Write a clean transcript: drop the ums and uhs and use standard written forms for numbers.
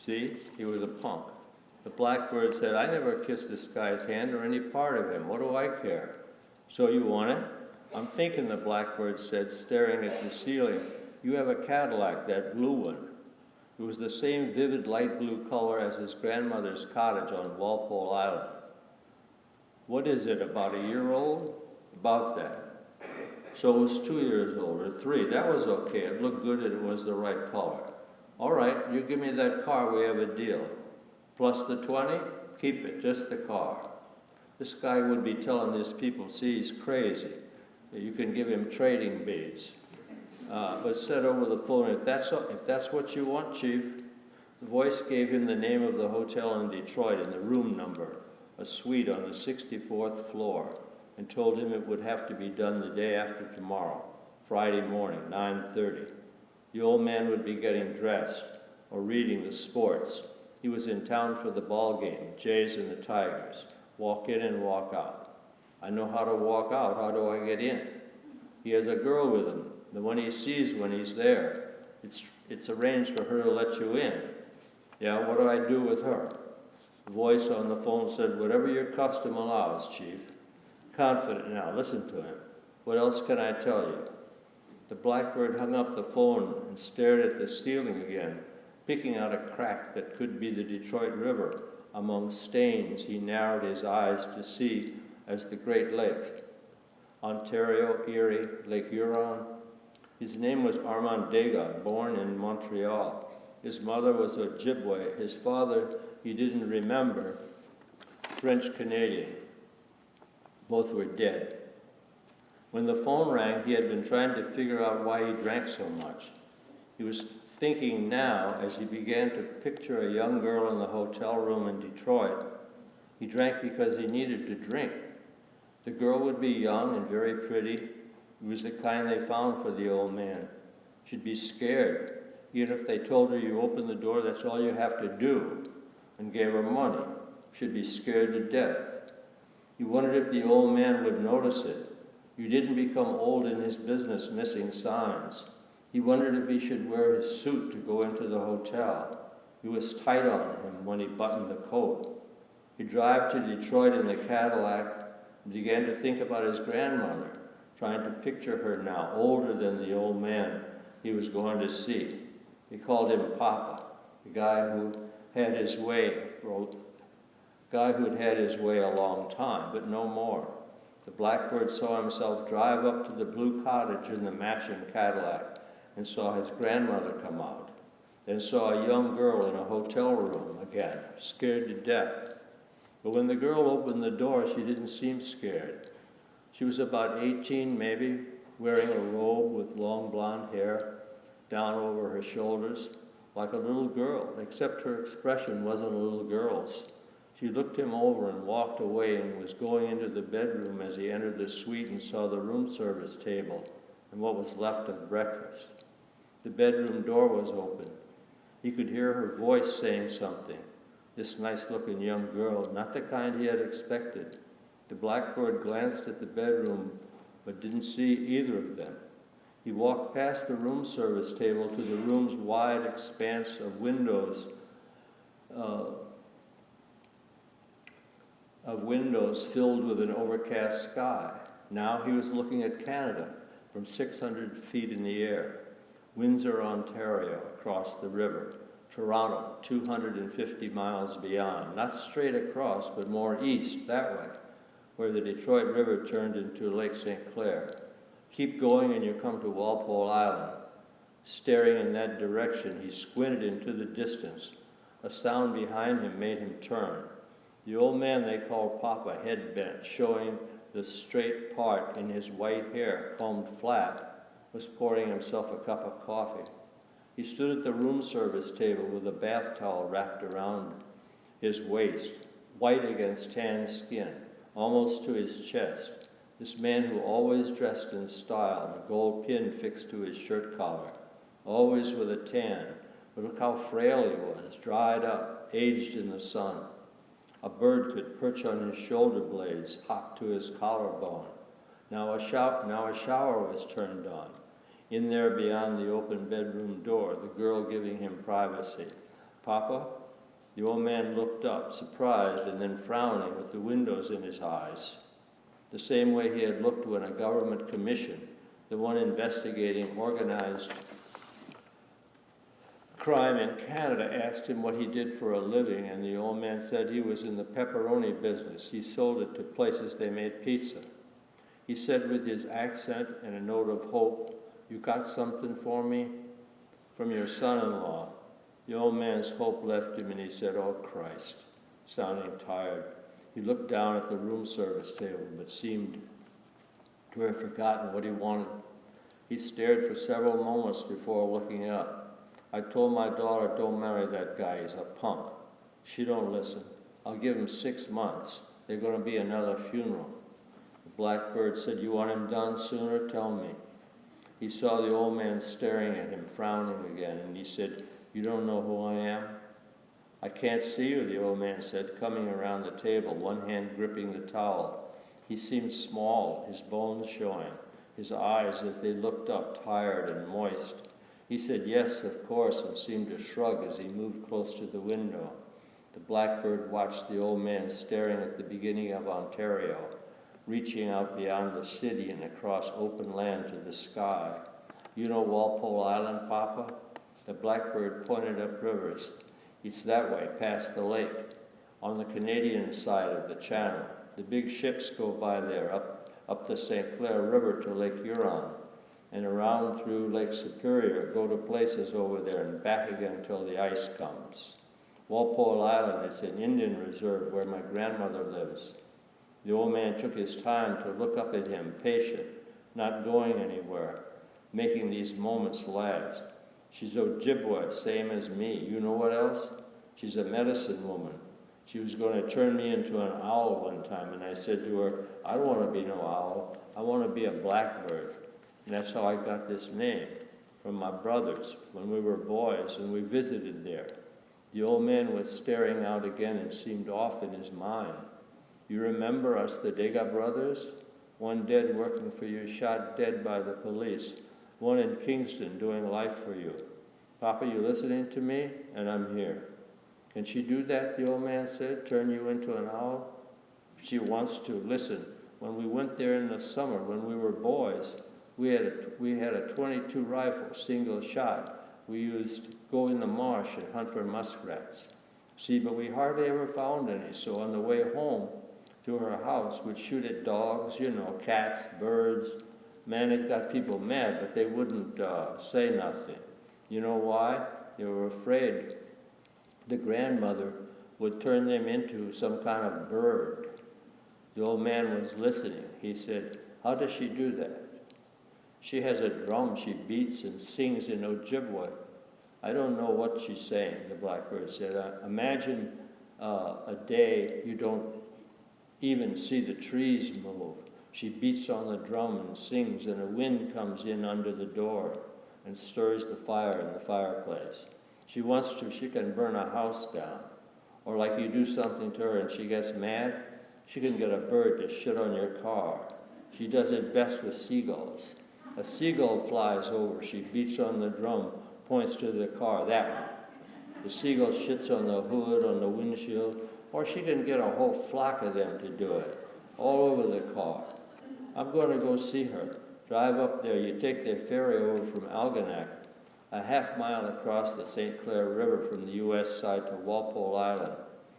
See, he was a punk. The Blackbird said, I never kissed this guy's hand or any part of him. What do I care? So you want it? I'm thinking, the Blackbird said, staring at the ceiling. You have a Cadillac, that blue one. It was the same vivid light blue color as his grandmother's cottage on Walpole Island. What is it, about a year old? About that. So it was 2 years old, or 3. That was okay. It looked good and it was the right color. All right, you give me that car, we have a deal. Plus the 20, keep it, just the car. This guy would be telling these people, see, he's crazy. You can give him trading beads. But said over the phone, if that's what you want, Chief. The voice gave him the name of the hotel in Detroit and the room number, a suite on the 64th floor, and told him it would have to be done the day after tomorrow, Friday morning, 9:30. The old man would be getting dressed or reading the sports. He was in town for the ball game, Jays and the Tigers. Walk in and walk out. I know how to walk out. How do I get in? He has a girl with him. The one he sees when he's there. It's arranged for her to let you in. Yeah, what do I do with her? The voice on the phone said, whatever your custom allows, Chief. Confident now, listen to him. What else can I tell you? The Blackbird hung up the phone and stared at the ceiling again, picking out a crack that could be the Detroit River. Among stains, he narrowed his eyes to see as the Great Lakes. Ontario, Erie, Lake Huron. His name was Armand Degas, born in Montreal. His mother was Ojibwe. His father, he didn't remember, French-Canadian. Both were dead. When the phone rang, he had been trying to figure out why he drank so much. He was thinking now, as he began to picture a young girl in the hotel room in Detroit, he drank because he needed to drink. The girl would be young and very pretty. It was the kind they found for the old man. She'd be scared. Even if they told her you open the door, that's all you have to do, and gave her money. She'd be scared to death. He wondered if the old man would notice it. You didn't become old in his business missing signs. He wondered if he should wear his suit to go into the hotel. It was tight on him when he buttoned the coat. He'd drive to Detroit in the Cadillac and began to think about his grandmother, trying to picture her now, older than the old man he was going to see. He called him Papa, the guy who had his way a long time, but no more. The Blackbird saw himself drive up to the blue cottage in the matching Cadillac and saw his grandmother come out, then saw a young girl in a hotel room again, scared to death. But when the girl opened the door, she didn't seem scared. She was about 18 maybe, wearing a robe with long blonde hair down over her shoulders, like a little girl, except her expression wasn't a little girl's. She looked him over and walked away and was going into the bedroom as he entered the suite and saw the room service table and what was left of breakfast. The bedroom door was open. He could hear her voice saying something. This nice-looking young girl, not the kind he had expected. The Blackbird glanced at the bedroom but didn't see either of them. He walked past the room service table to the room's wide expanse of windows filled with an overcast sky. Now he was looking at Canada from 600 feet in the air. Windsor, Ontario, across the river. Toronto, 250 miles beyond. Not straight across, but more east, that way, where the Detroit River turned into Lake St. Clair. Keep going and you come to Walpole Island. Staring in that direction, he squinted into the distance. A sound behind him made him turn. The old man they called Papa, head bent, showing the straight part in his white hair, combed flat, was pouring himself a cup of coffee. He stood at the room service table with a bath towel wrapped around his waist, white against tan skin, almost to his chest. This man who always dressed in style, a gold pin fixed to his shirt collar, always with a tan, but look how frail he was, dried up, aged in the sun. A bird could perch on his shoulder blades, hot to his collarbone. Now a shower was turned on. In there beyond the open bedroom door, the girl giving him privacy. Papa? The old man looked up, surprised and then frowning with the windows in his eyes, the same way he had looked when a government commission, the one investigating organized crime in Canada, asked him what he did for a living, and the old man said he was in the pepperoni business. He sold it to places they made pizza. He said with his accent and a note of hope, "You got something for me? From your son-in-law." The old man's hope left him and he said, "Oh, Christ," sounding tired. He looked down at the room service table but seemed to have forgotten what he wanted. He stared for several moments before looking up. "I told my daughter, don't marry that guy, he's a punk. She don't listen. I'll give him 6 months. There's going to be another funeral." The Blackbird said, "You want him done sooner? Tell me." He saw the old man staring at him, frowning again, and he said, "You don't know who I am?" "I can't see you," the old man said, coming around the table, one hand gripping the towel. He seemed small, his bones showing, his eyes as they looked up, tired and moist. He said, "Yes, of course," and seemed to shrug as he moved close to the window. The Blackbird watched the old man staring at the beginning of Ontario, reaching out beyond the city and across open land to the sky. "You know Walpole Island, Papa?" The Blackbird pointed upriver. "It's that way, past the lake, on the Canadian side of the channel. The big ships go by there, up the St. Clair River to Lake Huron, and around through Lake Superior, go to places over there and back again till the ice comes. Walpole Island is an Indian reserve where my grandmother lives." The old man took his time to look up at him, patient, not going anywhere, making these moments last. "She's Ojibwa, same as me. You know what else? She's a medicine woman. She was going to turn me into an owl one time, and I said to her, 'I don't want to be no owl. I want to be a blackbird.' And that's how I got this name, from my brothers, when we were boys and we visited there." The old man was staring out again and seemed off in his mind. "You remember us, the Dega brothers? One dead working for you, shot dead by the police. One in Kingston doing life for you. Papa, you listening to me? And I'm here." "Can she do that?" the old man said, "turn you into an owl?" "She wants to. Listen, when we went there in the summer, when we were boys, we had a 22 rifle, single shot. We used to go in the marsh and hunt for muskrats. See, but we hardly ever found any, so on the way home to her house, we'd shoot at dogs, you know, cats, birds. Man, it got people mad, but they wouldn't say nothing. You know why? They were afraid the grandmother would turn them into some kind of bird." The old man was listening. He said, "How does she do that?" "She has a drum she beats and sings in Ojibwa." "I don't know what she's saying," the Blackbird said. "Imagine a day you don't even see the trees move. She beats on the drum and sings, and a wind comes in under the door and stirs the fire in the fireplace. She wants to, she can burn a house down. Or like you do something to her and she gets mad, she can get a bird to shit on your car. She does it best with seagulls. A seagull flies over, she beats on the drum, points to the car, that one. The seagull shits on the hood, on the windshield, or she can get a whole flock of them to do it, all over the car. I'm going to go see her. Drive up there. You take the ferry over from Algonac, a half mile across the St. Clair River from the U.S. side to Walpole Island.